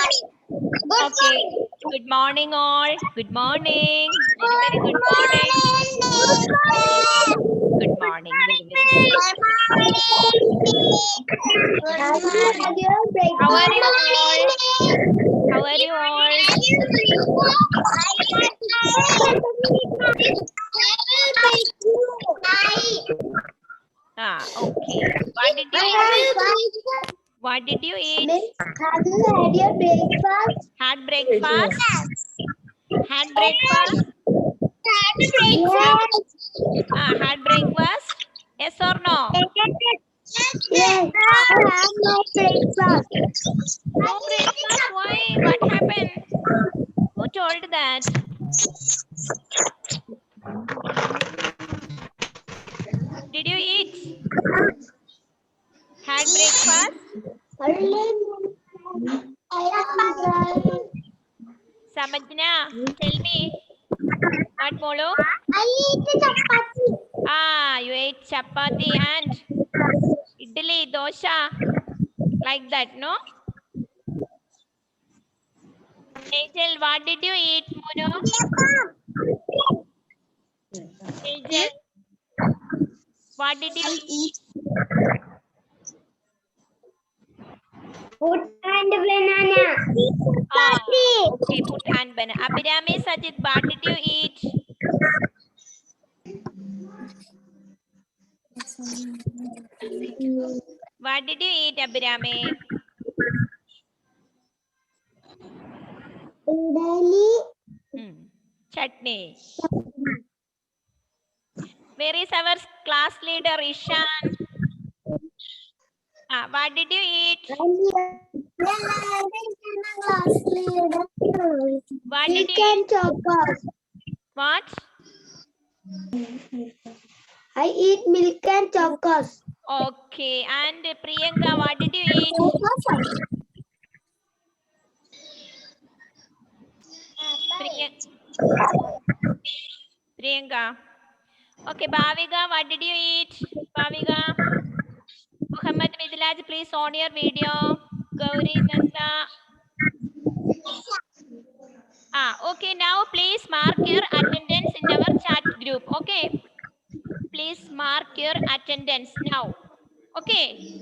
Okay. Good morning, all. Good morning. Very, very good morning. Good morning. Very, very good. How are you all? How are you all? Okay. What did you eat? Have you had your breakfast? Had breakfast? Had breakfast? Yes. Had breakfast? Yes or no? Yes. I have no breakfast. No breakfast? Why? What happened? Who told that? Did you eat? Had breakfast? Samajna, tell me. What, Molo? I eat chapati. You ate chapati and idli, dosha. Like that, no? Angel, what did you eat, Mono? Angel, what did you eat? Food and banana. Okay, put and banana. Abhirami, Sajid, what did you eat? What did you eat, Abhirami? Chutney. Where is our class leader, Ishan? What did you eat? What did you eat? What? I eat milk and chocos. Okay, and Priyanka, what did you eat? Priyanka. Okay, Bhavika, what did you eat? Bhavika. Muhammad Midlaj, please on your video. Gauri Nanda. Okay, now please mark your attendance in our chat group. Okay. Please mark your attendance now. Okay.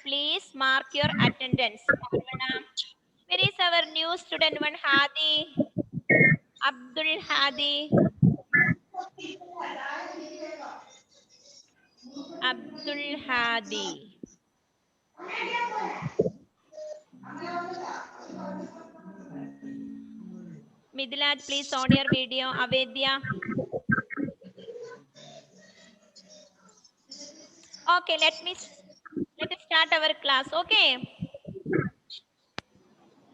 Please mark your attendance. Where is our new student one, Hadi? Abdul Hadi. Abdul Hadi. Midlaj, please on your video. Avedya. Okay, let us start our class. Okay.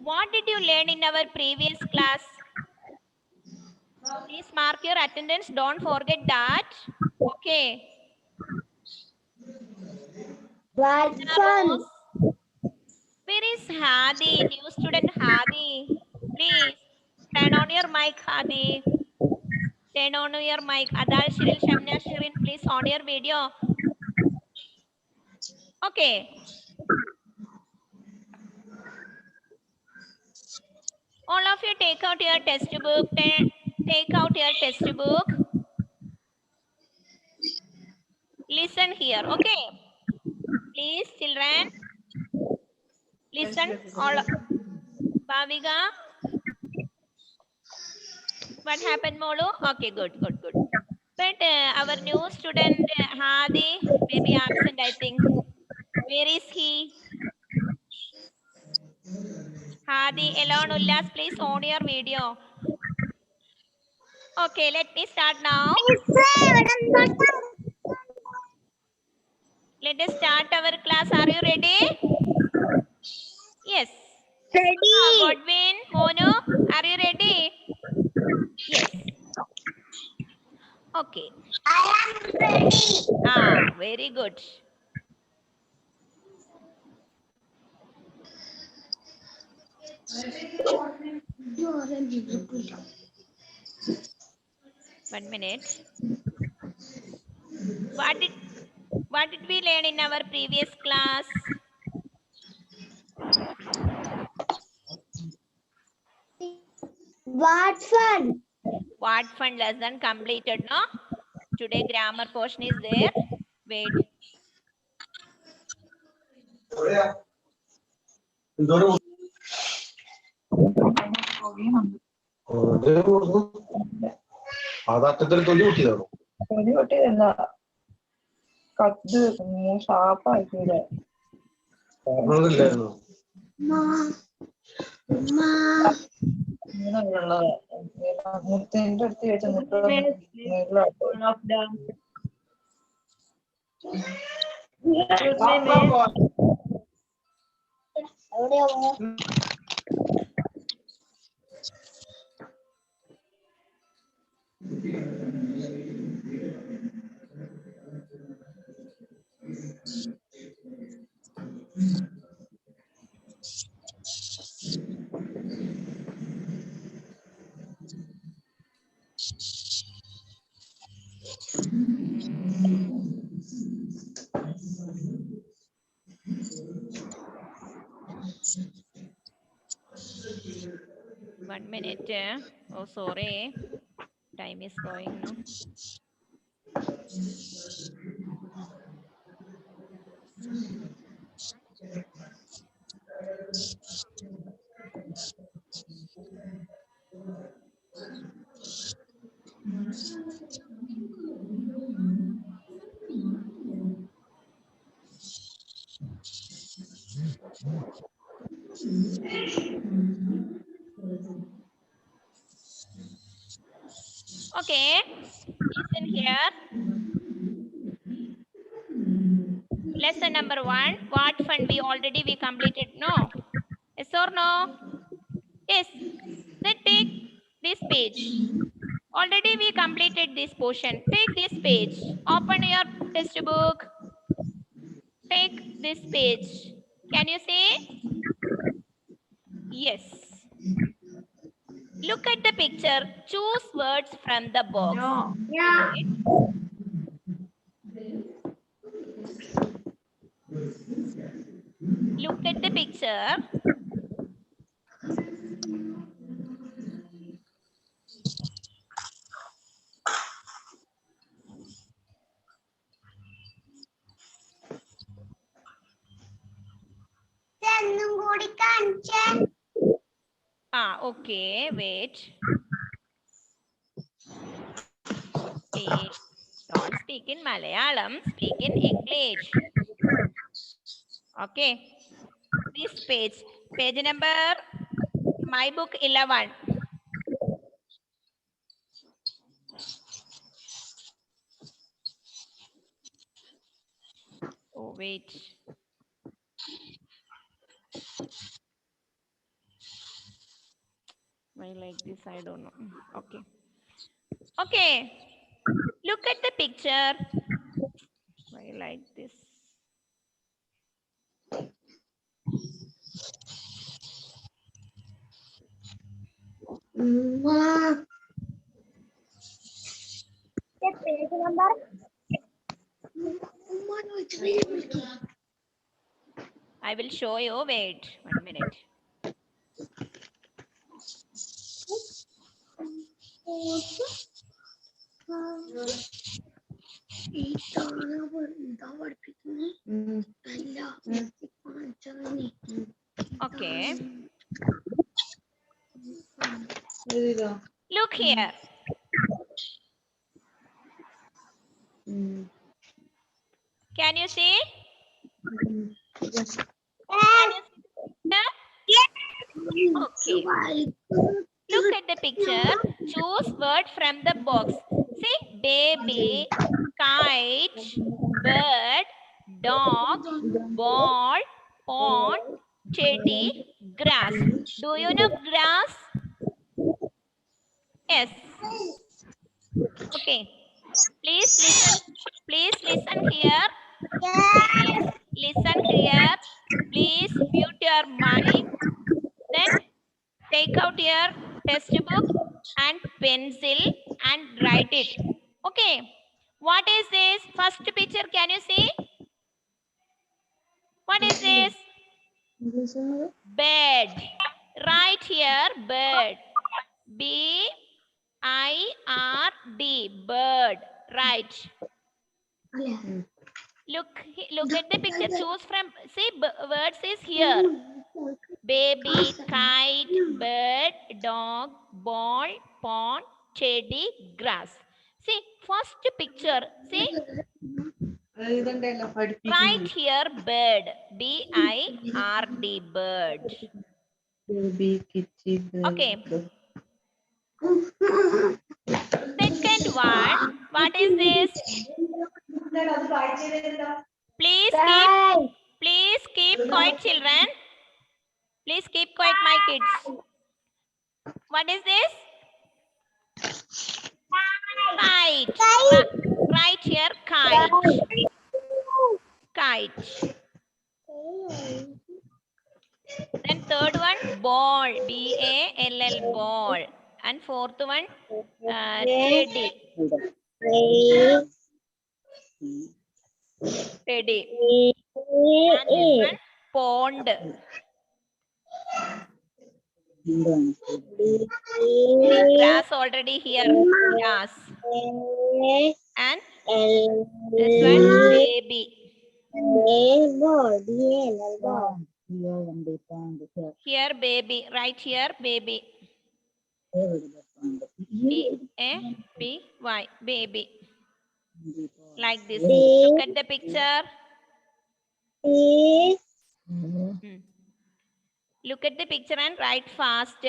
What did you learn in our previous class? Please mark your attendance. Don't forget that. Okay. What fun! Where is Hadi? New student Hadi. Please turn on your mic, Hadi. Turn on your mic. Adal Shiril Shamna Shirin, please on your video. Okay. All of you take out your textbook. Take out your textbook. Listen here. Okay. Please, children. Listen. All. Bhavika. What happened, Molu? Okay, good. But our new student Hadi may be absent, I think. Where is he? Hadi, Elon Ullas, please on your video. Okay, let me start now. Let us start our class. Are you ready? Yes. Ready. Godwin, Mono, are you ready? Yes. Okay. I am ready. Very good. One minute. What did we learn in our previous class? What fun! What fun lesson completed, no? Today grammar portion is there. Wait. അത് അറ്റത്തിൽ തൊലി കൂട്ടിയതാണോ? തൊലി പൊട്ടിയതല്ല, കത്ത് ഷാപ്പാക്കിയത്. പറഞ്ഞതില്ലായിരുന്നു. ഇങ്ങനെയുള്ളത് മുത്തിന്റെ അടുത്ത് വെച്ച് മുട്ട One minute. Oh, sorry. Time is going, no? Okay, listen here. Lesson number 1. What fun we completed? No. Yes or no? Yes. Then take this page. Already we completed this portion. Take this page. Open your textbook. Take this page. Can you see? Yes. Look at the picture. Choose words from the box. Yeah. Look at the picture. Okay, wait. Please don't speak in Malayalam, speak in English. Okay. This page number, my book 11. Oh, wait. Why like this? I don't know. Okay. Okay. Look at the picture. Why like this? Page number. I will show you. Wait 1 minute. Okay. Look here. Can you see? Can you see? Okay. Look at the picture. Choose word from the box. See, baby, kite, bird, dog, ball, pond, teddy, grass. Do you know grass? Yes. Okay. Please listen. Please listen here. Please listen here. Please mute your mic. Then take out your textbook and pencil and write it. Okay. What is this? First picture, can you see? What is this? Bed. Right here, bed. B-I-R-D, bird. Right. Look at the picture. Choose from. See, words is here. Baby, kite, bird, dog, ball, pond, teddy, grass. See, first picture. See, right here, bird. B-I-R-D, bird. Okay. Second one. What is this? Please keep quiet, children. Please keep quiet, my kids. What is this? Kite. Right here, kite. Kite. Then third one, ball. B-A-L-L, ball. And fourth one, teddy. Teddy. And this one, pond. See, grass already here. Grass. And this one, baby. Here, baby. Right here, baby. B-A-B-Y, baby. Like this. Look at the picture. Look at the picture and write fast.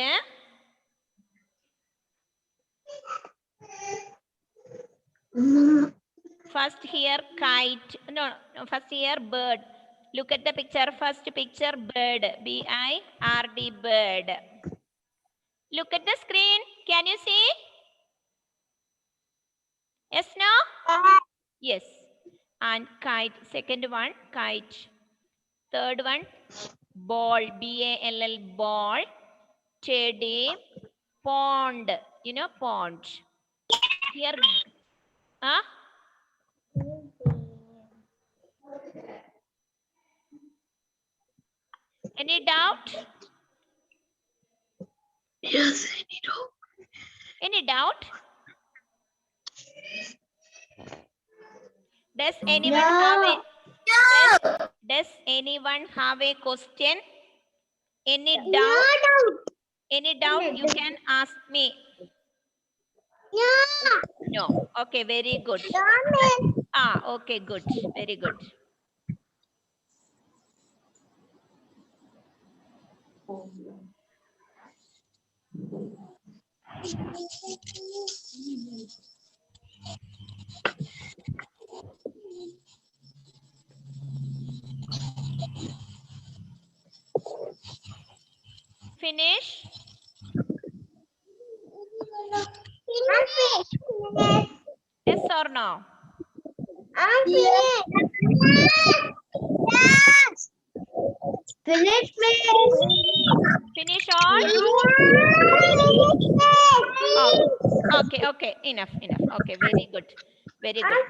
First here, kite. No, first here, bird. Look at the picture. First picture, bird. B-I-R-D, bird. Look at the screen. Can you see? Yes, no? Yes. And kite. Second one, kite. Third one, ball. B-A-L-L, ball. Teddy. Pond. You know, pond. Here. Huh? Any doubt? Yes, Any doubt? Does anyone have a question? Any doubt? Any doubt you can ask me. No. Okay, very good. Okay, good. Very good. Finish? Yes or no? Finish, Finish all? Okay. Enough. Okay, very good. Very good.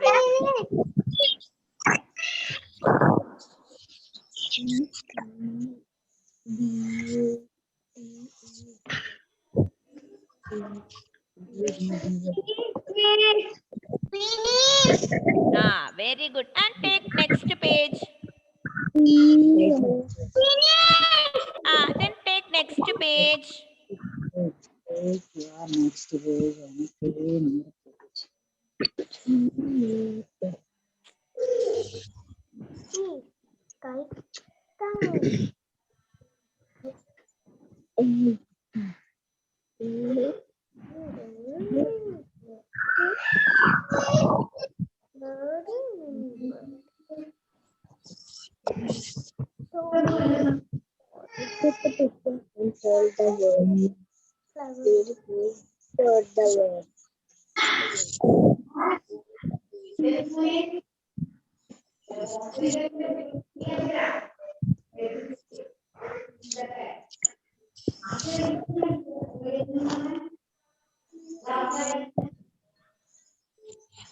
Very good. And take next page. Then take next page.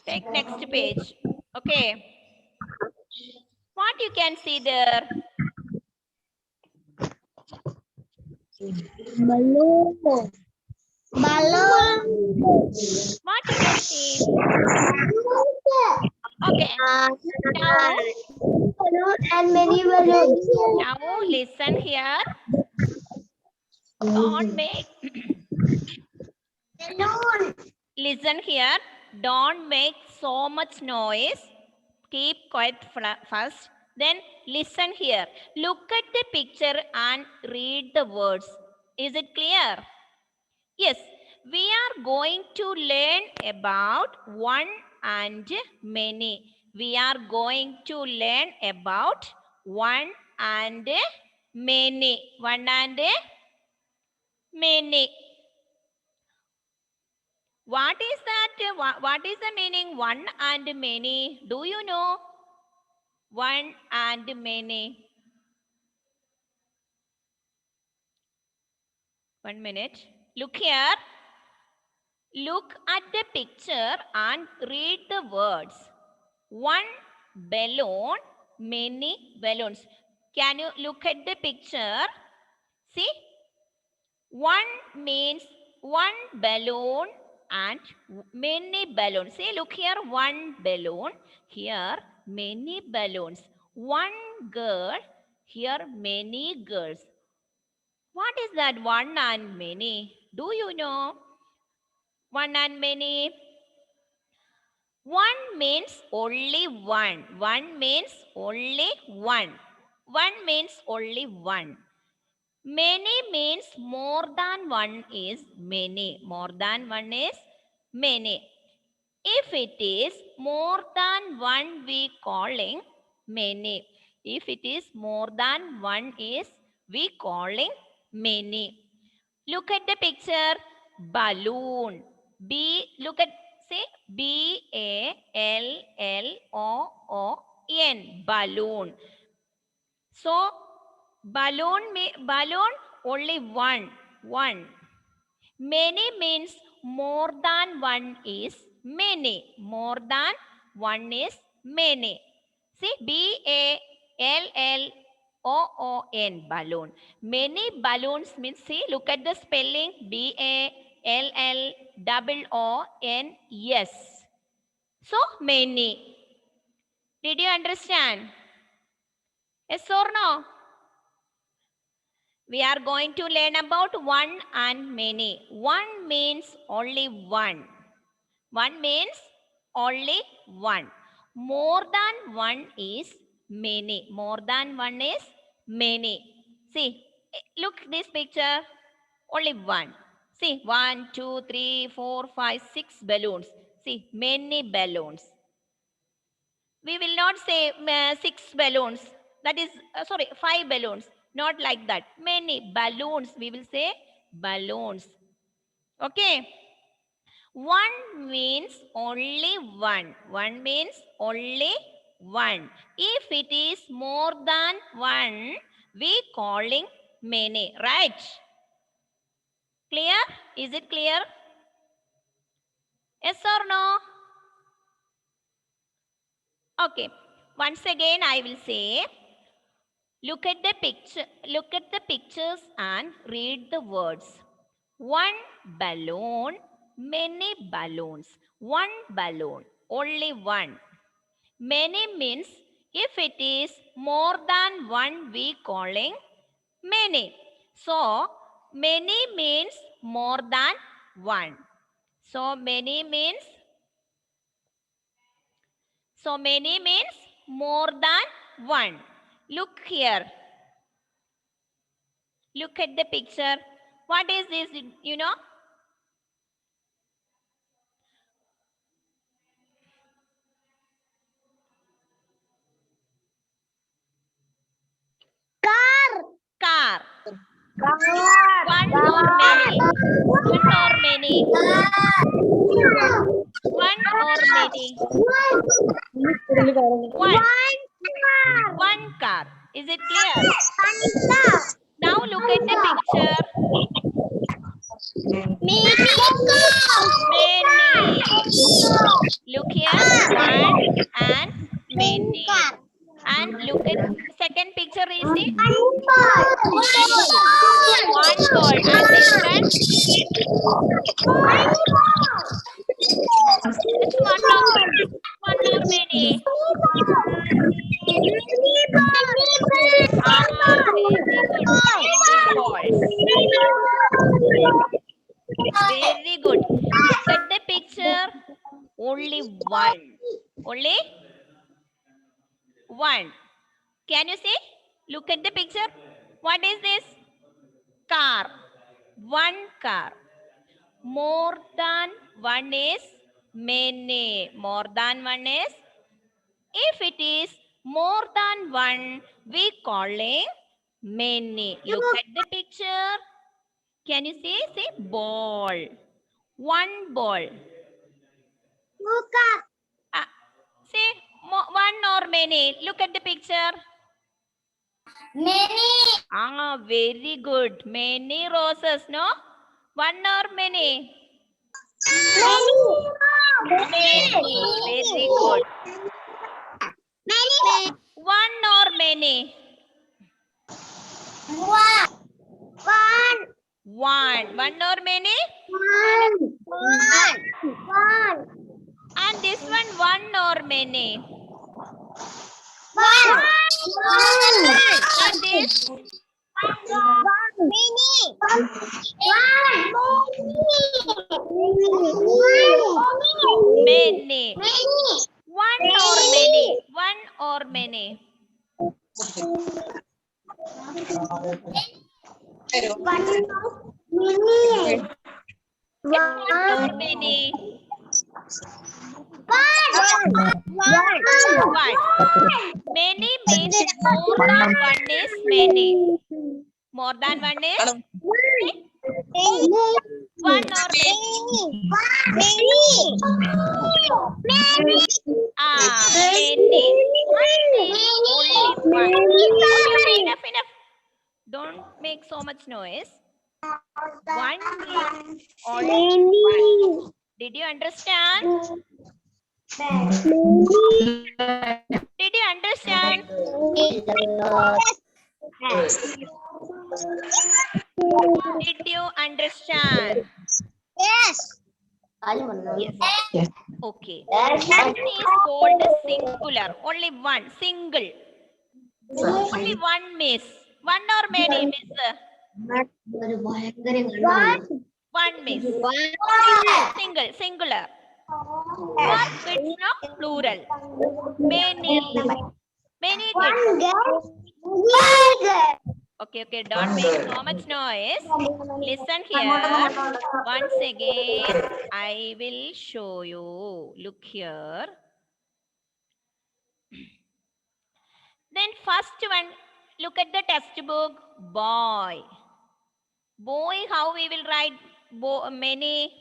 Take next page. Okay. What you can see there? Balloon. Balloon. What did you see? Okay. Now, Balloon and many balloons. now listen here. Don't make Balloon. listen here. Don't make so much noise. Keep quiet first. Then listen here. Look at the picture and read the words. Is it clear? Yes, we are going to learn about one and many. We are going to learn about one and many. One and many. What is that? What is the meaning one and many? Do you know? One and many. 1 minute. Look here. Look at the picture and read the words. One balloon, many balloons. Can you look at the picture? See? One means one balloon and many balloons. See, look here, one balloon. Here, many balloons. One girl. Here, many girls. What is that one and many? Do you know? One and many. One means only one. One means only one. One means only one. Many means more than one is many. More than one is many. If it is more than one, we calling many. If it is more than one is we calling many. Look at the picture. Balloon. Look at, say, BALLOON. Balloon. So, balloon only one. One. Many means more than one is many. More than one is many. See, BALLOON. Balloon. Many balloons means, see, look at the spelling. BALLOON. So, many. Did you understand? Yes or no? We are going to learn about one and many. One means only one. One means only one. More than one is many. More than one is many. See, look this picture. Only one. See, 1, 2, 3, 4, 5, 6 balloons. See, many balloons. We will not say 6 balloons. That is, 5 balloons. Not like that. Many balloons. We will say balloons. Okay. One means only one. One means only one. If it is more than one, we calling many. Right? Clear? Is it clear? Yes or no? Okay. Once again, I will say, look at the picture. Look at the pictures and read the words. One balloon, many balloons. One balloon, only one. Many means if it is more than one, we calling many. So, many means more than one. So, many means more than one. Look here. Look at the picture. What is this? You know? Car. Car. Car. One or many? One or many? One or many? One. One car. Is it clear? Now look at the picture. Many. Look here. One and many. And look at the second picture. Is it? One ball. And this one? Which one of one or many? Ah, very good. Many balls. Very good. Look at the picture. Only one. Only one. Can you see? Look at the picture. What is this? Car. One car. More than one is many. More than one is. If it is more than one, we calling many. Look at the picture. Can you see? See ball. One ball. Ah, see one or many. Look at the picture. Many. Ah, very good. Many roses, no? One or many? Many. Very good. Many. One or many? One. One. One or many? One. And this one or many? One. And this? Many. One or many? One or many? One or many? One. Many means more than one is many. More than one is one or many? Ah, many. Only one. Okay, enough. Don't make so much noise. One means only one. Did you understand? Did you understand? Did you understand? Yes. Yes. Okay. One is called singular. Only one. Single. Only one miss. One or many miss? One miss. Singular. Four kids, no? Plural. Many. Many kids. Okay. Don't make so much noise. Listen here. Once again, I will show you. Look here. Then first one, look at the textbook. Boy. Boy, how we will write many?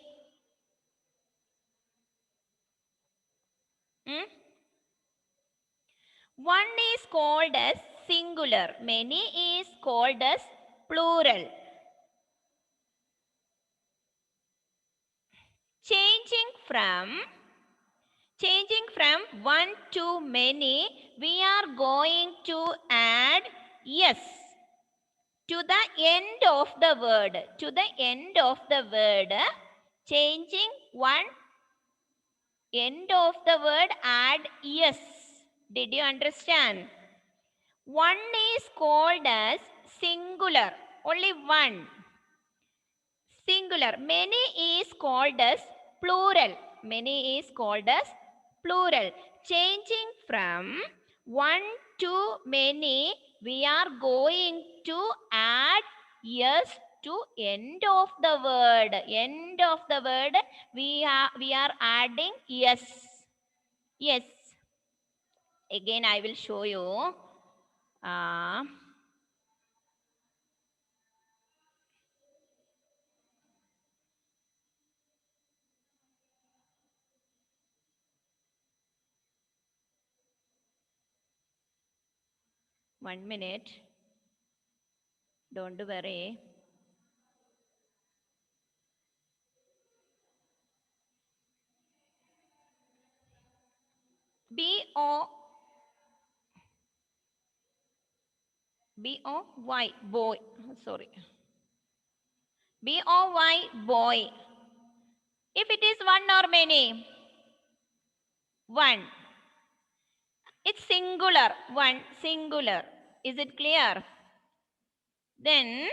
One is called as singular. Many is called as plural. Changing from one to many, we are going to add yes to the end of the word. To the end of the word, changing one end of the word, add yes. Did you understand? One is called as singular. Only one. Singular. Many is called as plural. Many is called as plural. Changing from one to many, we are going to add yes to end of the word. End of the word, we are adding yes. Yes. Again, I will show you. 1 minute. Don't worry. B-O-Y, boy. Sorry. B-O-Y, boy. If it is one or many? One. It's singular. One, singular. Is it clear? Then,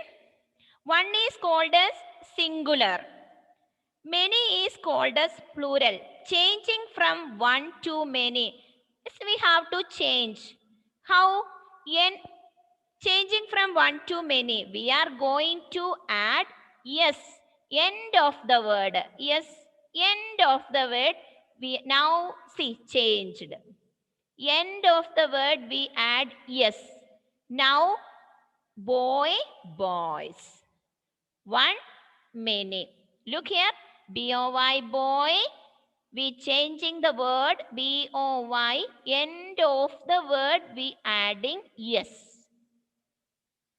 one is called as singular. Many is called as plural. Changing from one to many. Yes, we have to change. How? Changing from one to many. We are going to add yes. End of the word. Yes. End of the word. We now see changed. End of the word we add yes. Now boy, boys. One, many. Look here. B-O-Y, boy. We changing the word B-O-Y. End of the word we adding yes.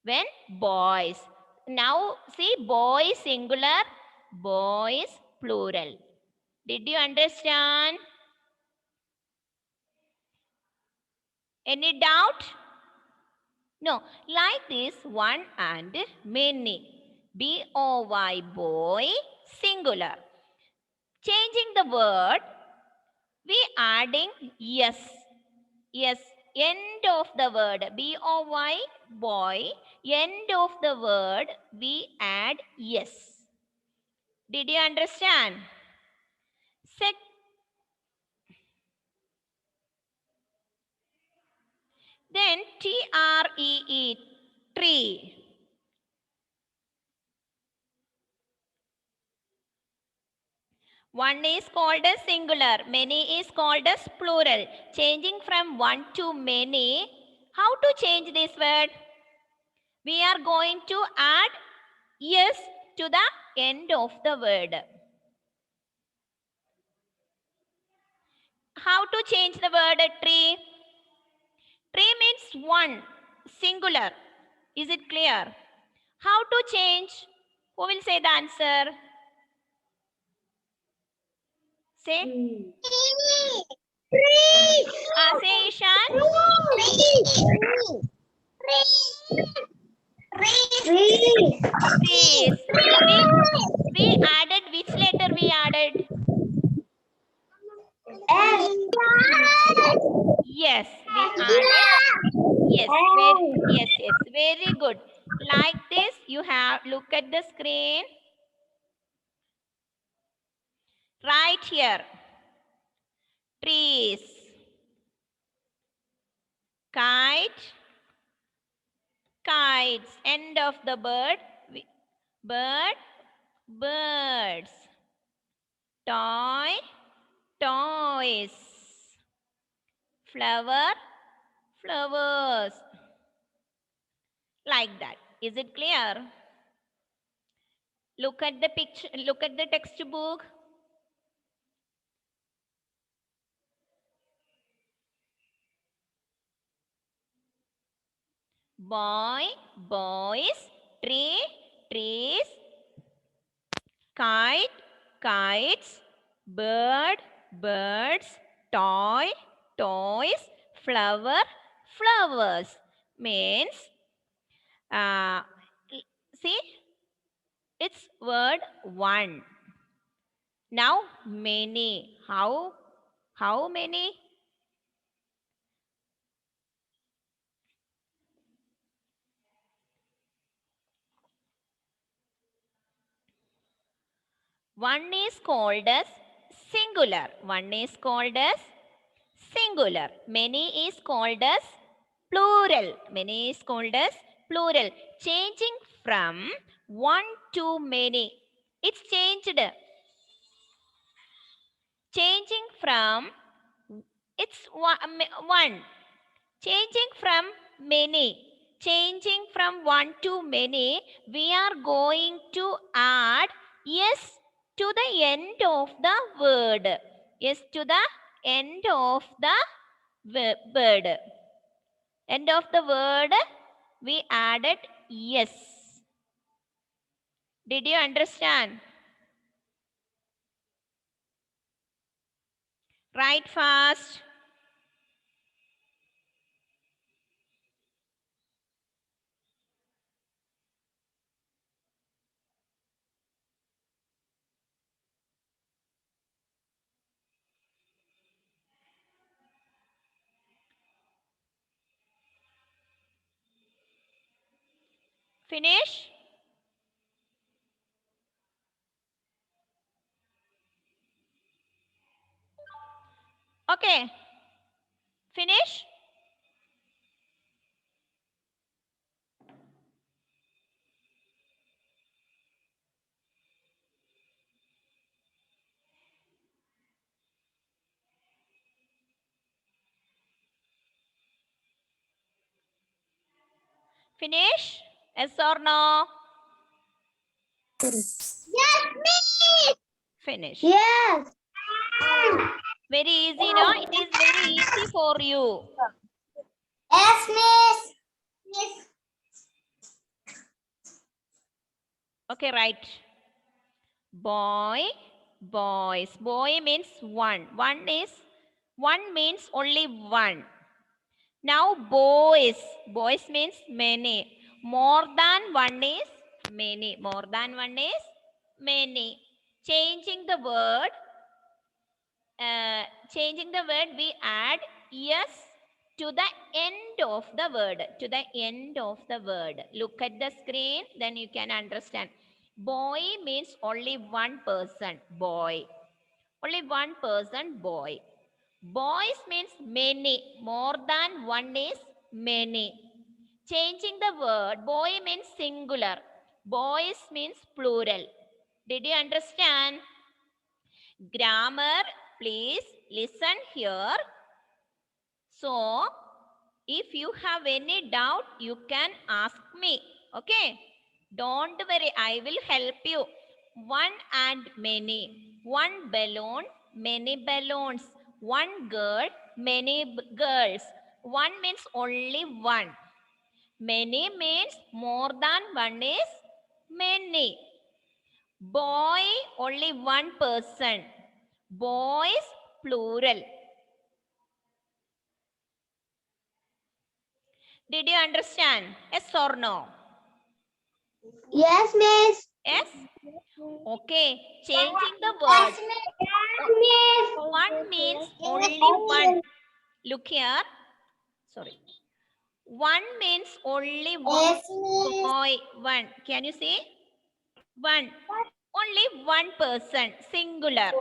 When boys. Now see boy singular, boys plural. Did you understand? Any doubt? No. Like this, one and many. B-O-Y, boy, singular. Changing the word, we adding yes. Yes. End of the word. B-O-Y, boy. End of the word, we add yes. Did you understand? Then T-R-E-E, tree. One is called as singular, many is called as plural. Changing from one to many, how to change this word? We are going to add yes to the end of the word. How to change the word tree? Tree means one, singular. Is it clear? How to change? Who will say the answer? Say. Say Ishan. Trees. We added which letter we added? Yes, we added. Yes, very good. Like this, you have look at the screen. Right here. Trees. Kite. Kites. End of the bird. Bird. Birds. Toy. Toys. Flower. Flowers. Like that. Is it clear? Look at the picture. Look at the textbook. Boy, boys, tree, trees, kite, kites, bird, birds, toy, toys, flower, flowers. Means, see, it's word one. Now many. How many? One is called as singular. One is called as singular. Many is called as plural. Many is called as plural. Changing from one to many. It's changed. Changing from, it's one. Changing from many. Changing from one to many, we are going to add yes to the end of the word. Yes to the end of the word. End of the word, we added yes. Did you understand? Write fast. Finish? Okay. Finish? Finish? Yes or no? Yes, miss. Finish. Yes. Very easy, no? It is very easy for you. Yes, miss. Miss. Okay, right. Boy, boys. Boy means one. One means only one. Now boys. Boys means many. More than one is many. More than one is many. Changing the word, we add yes to the end of the word. To the end of the word. Look at the screen, then you can understand. Boy means only one person. Boy. Only one person, boy. Boys means many. More than one is many. Changing the word, boy means singular. Boys means plural. Did you understand? Grammar, please listen here. So, if you have any doubt, you can ask me. Okay? Don't worry, I will help you. One and many. One balloon, many balloons. One girl, many girls. One means only one. Many means more than one is many. Boy, only one person. Boys, plural. Did you understand? Yes or no? Yes, miss. Yes? Okay. Changing the word. Yes, miss. One means only one. Look here. Sorry. One means only one. Yes, miss. Boy, one. Can you see? One. Only one person. Singular.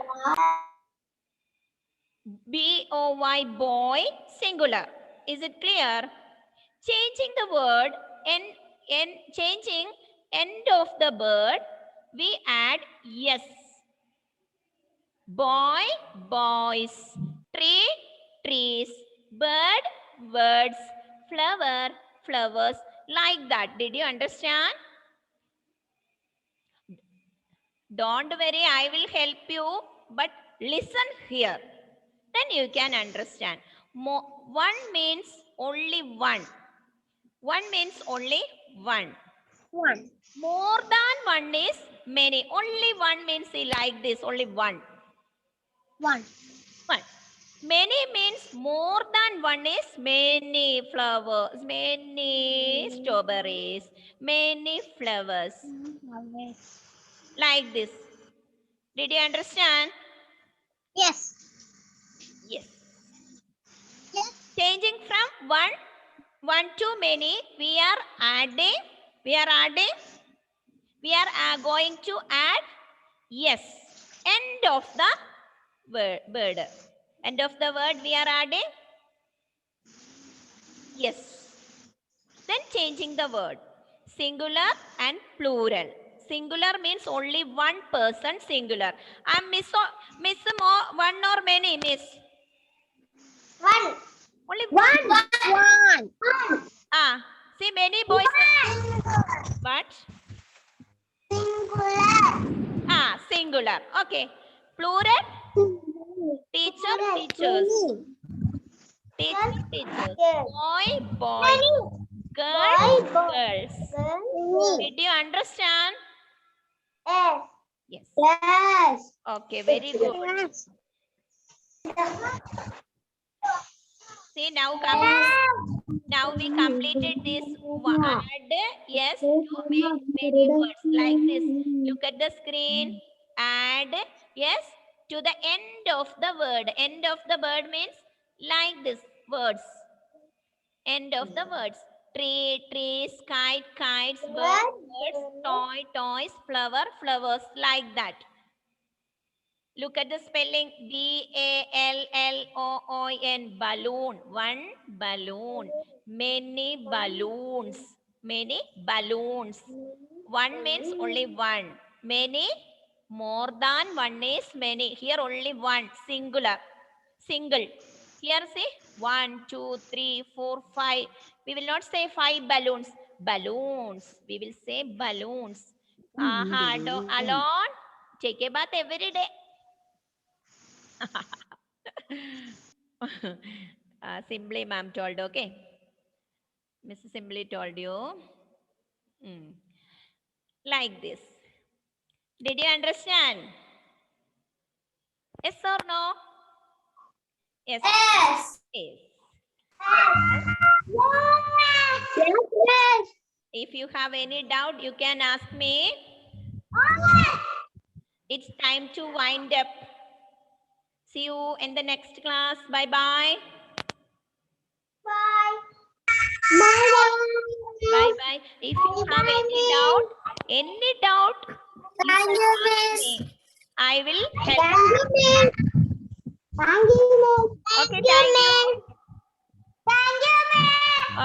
B-O-Y, boy, singular. Is it clear? Changing the word, changing end of the word, we add yes. Boy, boys. Tree, trees. Bird, birds. Flower, flowers. Like that. Did you understand? Don't worry, I will help you. But listen here. Then you can understand. One means only one. One means only one. One. More than one is many. Only one means like this. Only one. One. One. Many means more than one is many flowers, many strawberries, many flowers. Like this. Did you understand? Yes. Yes. Yes. Changing from one to many, we are going to add yes. End of the word. End of the word we are adding yes. Then changing the word. Singular and plural. Singular means only one person, singular. I'm miss more, one or many, miss? One. Only One. One. Ah, see many boys. But Singular. singular. Okay. Plural, teacher, teachers. Teacher, teachers. Boy, boys. Girls, girls. Did you understand? Yes. Yes. Yes. Okay, very good. See, now we completed this add yes to make many words like this. Look at the screen. Add yes to the end of the word. End of the word means like this words. End of the words. tree, trees, kite, kites, birds, birds, toy, toys, flower, flowers, like that. Look at the spelling BALLOON, balloon, one balloon, many balloons, many balloons. One means only one, many more than one is many. Here only one, singular, single. Here see 1, 2, 3, 4, 5. We will not say 5 balloons, balloons. We will say balloons. Alone, take a bath every day. Simply ma'am told, okay. Mrs. Simply told you. Like this. Did you understand? Yes or no? Yes. Yes. Yes. Yes. If you have any doubt, you can ask me. It's time to wind up. See you in the next class. Bye-bye. Bye. Bye. Bye-bye. If you have any doubt, you Thank can you, ask miss. me. I will help. Thank you, miss. Thank you, miss. Okay, thank you. Thank you, miss.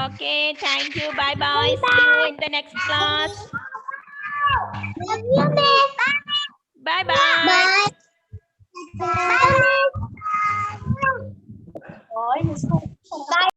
Okay, thank you. Bye-bye. See you in the next class. Love you, miss. Bye-bye. Bye. Bye, miss.